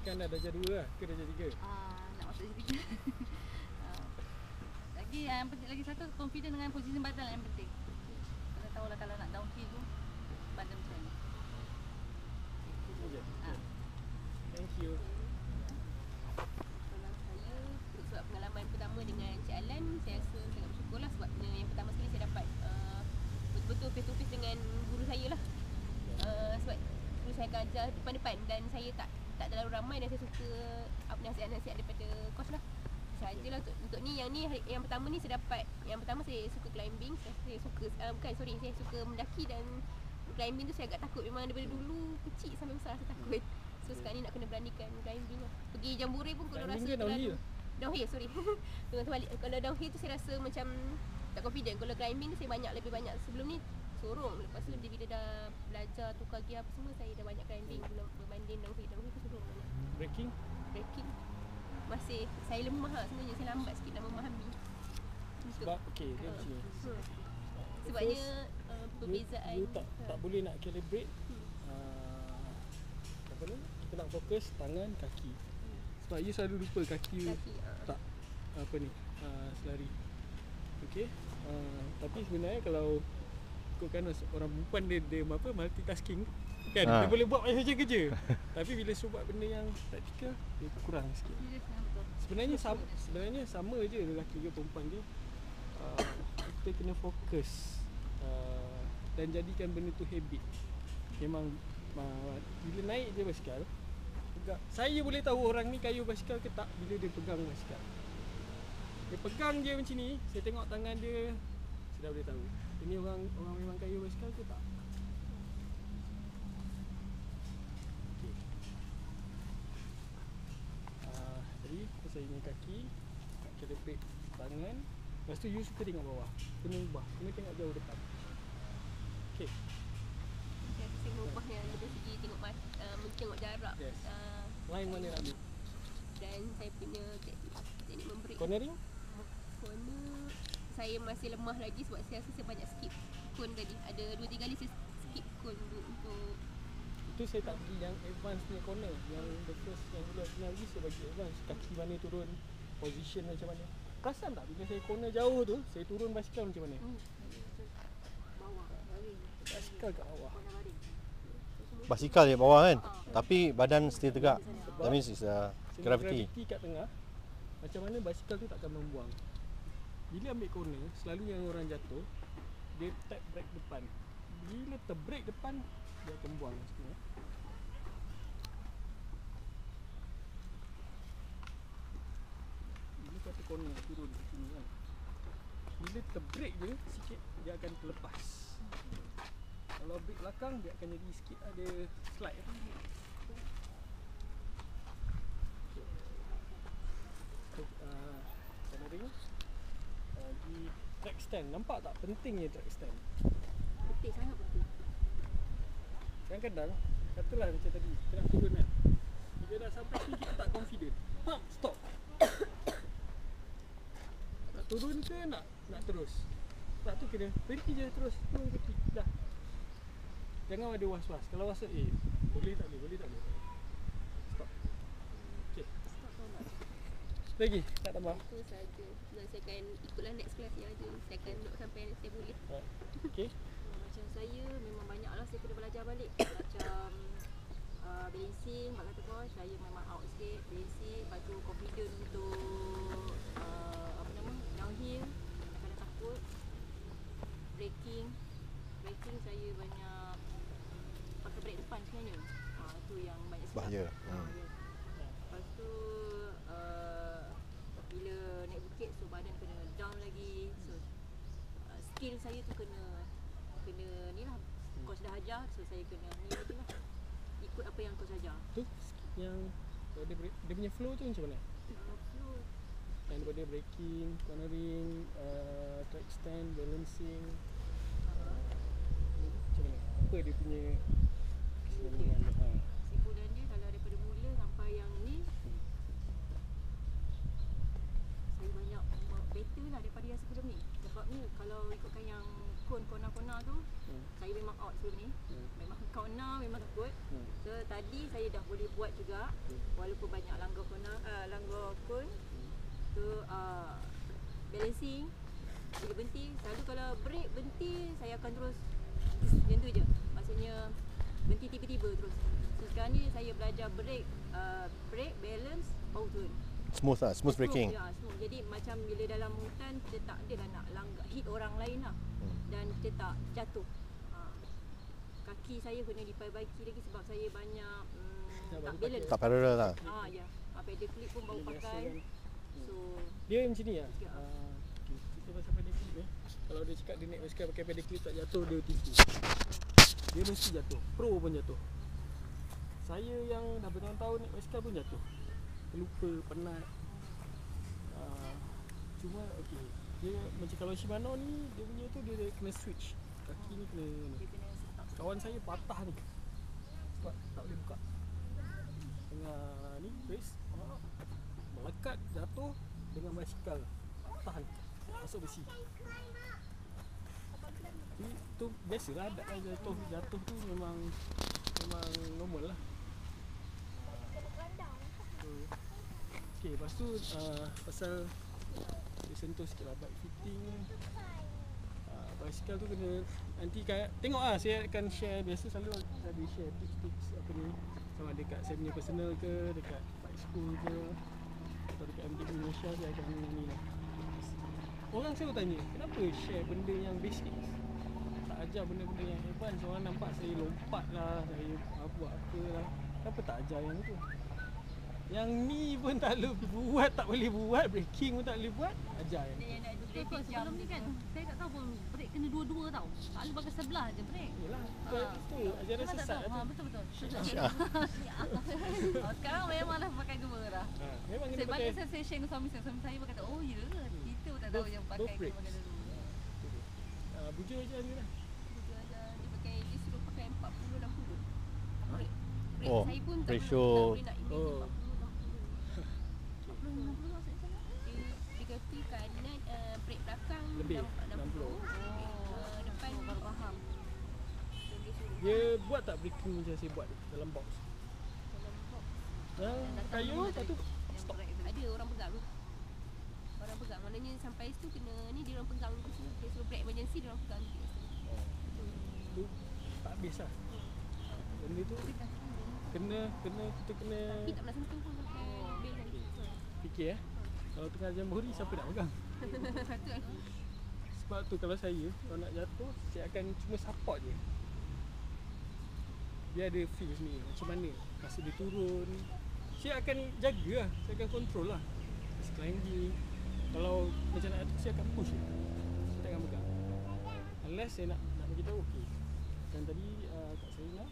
Sekarang dah darjah 2 lah, ke darjah 3? Nak masuk darjah 3. Lagi yang penting, lagi satu, confident dengan posisi badan yang penting. Kita tahulah kalau nak downhill tu badan macam mana. Thank you. Kalau saya, sebab pengalaman pertama dengan Encik Alan, saya rasa sangat bersyukur lah sebab yang pertama sekali saya dapat betul-betul face to face dengan guru saya lah. Sebab guru saya akan ajar depan-depan dan saya tak terlalu ramai dan saya suka nasihat-nasihat daripada coach lah. Sajalah untuk ni, yang pertama ni saya dapat, yang pertama saya suka climbing, saya suka saya suka mendaki dan climbing tu saya agak takut, memang daripada dulu kecil sampai besar saya takut. So sekarang ni nak kena beranikan climbing lah. Pergi Jambore pun kalau rasa downhill. Downhill, sorry. Terbalik. Kalau downhill tu saya rasa macam tak confident. Kalau climbing tu saya lebih banyak sebelum ni sorong. Lepas tu bila dah belajar tukar gear apa semua, saya dah banyak climbing berbanding downhill. Downhill tu sorong banyak. Breaking masih saya lemah lah sebenarnya, saya lambat sikit nak memahami. Sebab okey, dia macam ni. Sebabnya perbezaan you tak boleh nak calibrate. Apa ni? Kita nak fokus tangan, kaki. Sebab you selalu lupa kaki you tak selari. Okey. Tapi sebenarnya kalau ikutkan orang perempuan dia multitasking kan, dia boleh buat macam kerja. Tapi bila suruh buat benda yang praktikal, dia kurang sikit. Sebenarnya sama je lelaki ke perempuan ke. Kita kena fokus dan jadikan benda tu habit. Memang bila naik je basikal, saya boleh tahu orang ni kayu basikal ke tak bila dia pegang basikal. Dia pegang je macam ni, saya tengok tangan dia, saya dah boleh tahu ini orang memang kayu basikal ke tak. Jadi pasal ini kaki, nak calibrate tangan. Lepas tu you suka tengok bawah, kena ubah, kena tengok jauh depan. Okay. Saya tengok ubah yang dari segi tengok jarak. Yes. Line mana nak ambil? Dan saya punya teknik membreak. Cornering? Corner saya masih lemah lagi sebab saya rasa saya banyak skip cone tadi. Ada 2-3 kali saya skip cone untuk itu saya tak pergi yang advance punya corner. Yang the first yang dulu saya pergi, saya bagi advance. Kaki mana turun, position macam mana. Perasan tak bila saya corner jauh tu, saya turun basikal macam mana? bawah, baring. Basikal kat bawah. Basikal je bawah kan, tapi badan still tegak. That means it's gravity kat tengah. Macam mana basikal tu takkan membuang. Bila ambil corner, selalu yang orang jatuh, dia tap brake depan. Bila terbrake depan, dia akan buang sebenarnya. Ini kata corner turun ke sini kan. Bila terbrake je sikit, dia akan terlepas. Kalau brake belakang, dia akan jadi sikit ada slide. Cornering lagi track stand. Nampak tak pentingnya track stand? Penting, sangat penting. Kadang-kadang, katalah macam tadi, kita nak turun kan. Bila dah sampai sini kita tak confident. Stop. Nak turun ke nak terus? Tak tu kena berhenti je terus. Turun berhenti. Dah. Jangan ada was-was. Kalau was boleh tak boleh. Stop. Okay. Lagi? Tak tambah? Itu saja. Dan saya akan ikutlah next class yang ada. Saya akan duduk sampai saya boleh. Okay. Macam saya memang banyaklah saya kena belajar balik. Macam balancing, bak kata coach, saya memang out sikit balancing, lepas tu confident untuk downhill, kadang takut. Braking saya banyak pakai brake depan sebenarnya. Tu yang banyak silap. Bahaya. Lepas tu bila naik bukit, so badan kena down lagi. So skill saya tu kena ni lah. Coach dah ajar, so saya kena ni lagi lah. Ikut apa yang coach ajar. Tu yang dia punya flow tu macam mana? Flow Yang daripada braking, cornering, track stand, balancing, macam mana? Apa dia punya keseluruhan? kesimpulan dia kalau daripada mula sampai yang ni, saya banyak better lah daripada yang sebelum ni. Sebabnya kalau ikutkan yang kona tu, saya memang out sebelum ni. Memang kona, memang takut. So tadi saya dah boleh buat juga walaupun banyak langgar kon tu balancing bila berhenti selalu kalau break berhenti saya akan terus macam tu je, maksudnya berhenti tiba-tiba terus. So sekarang ni saya belajar break balance baru turun. Smooth lah, smooth braking. Ya, smooth. Jadi macam bila dalam hutan kita tak adalah nak langgar hit orang lain lah. Dan kita tak jatuh. Kaki saya kena diperbaiki lagi sebab saya banyak tak balance. Tak parallel lah. Ya. Pedal clip pun baru pakai. So Dia macam ni lah. Okay. Kita pasal pedal clip ni. Kalau dia cakap dia naik basikal pakai pedal clip tak jatuh, dia tipu. Dia mesti jatuh. Pro pun jatuh. Saya yang dah bertahun-tahun naik basikal pun jatuh. Lupa, penat. Cuma okey. Dia macam kalau Shimano ni dia punya tu dia kena switch. Kaki ni kena dia kena stop. kawan saya patah ni. Sebab tak boleh buka. Tengah ni race melekat jatuh dengan basikal. Patah ni. Masuk besi. Itu biasalah ada jatuh tu memang normal lah. Okay, lepas tu pasal dia sentuh sikit lah bike fitting. Basikal tu kena nanti tengok lah, saya akan share, biasa selalu ada share tips-tips apa ni, sama dekat saya punya personal ke, dekat bike school ke, atau dekat MTB Malaysia, saya akan ni lah. Orang selalu tanya, kenapa share benda yang basic? Tak ajar benda-benda yang advance. Orang nampak saya lompat lah, saya buat apa lah. Kenapa tak ajar yang tu? Yang ni pun tak boleh buat, tak boleh buat, braking pun tak boleh buat, ajar yang Dia tu. yang nak ada Sebab traffic jam sebelum ni kan saya tak tahu pun brek kena dua-dua tau. Tak boleh pakai sebelah je brek. Yelah, tu ajaran Memang tak sesat tahu. lah tu. Betul-betul. Syiah. Sekarang memang dah pakai dua dah. Memang kena Saya pakai. balik saya share dengan suami saya berkata, oh ya ke? Kita pun tak tahu yang pakai both kena brakes. pakai dua. Bujur je ni lah. Dia pakai, dia suruh pakai 40-60. Brake. Oh, Saya pun tak ratio. boleh nak imagine Oh. 40-60 maksud sana. Dia kata kanan brake belakang Lebih, 60. 60. Depan Baru faham. dia suruh Dia buat tak braking macam saya buat dalam box? dalam box. Yang kayu, lepas tu Yang brek tu. Ada orang pegang. Orang pegang, maknanya sampai situ kena ni dia orang pegang tu semua. Dia suruh brake emergency, dia orang pegang tu. tu tak habis lah. Benda tu kena kita kena Tapi tak pernah sentuh pun pakai bel lagi. fikir kalau tengah jamboree siapa nak pegang. Betul. Sebab tu kalau saya nak jatuh, saya akan cuma support je. Dia ada feel ni macam mana masa dia turun. Saya akan jaga lah, saya akan control lah. Masa climbing, kalau macam nak jatuh, saya akan push je. Saya tak akan pegang. Unless saya nak bagi tahu, okay. Dan tadi Kak Serina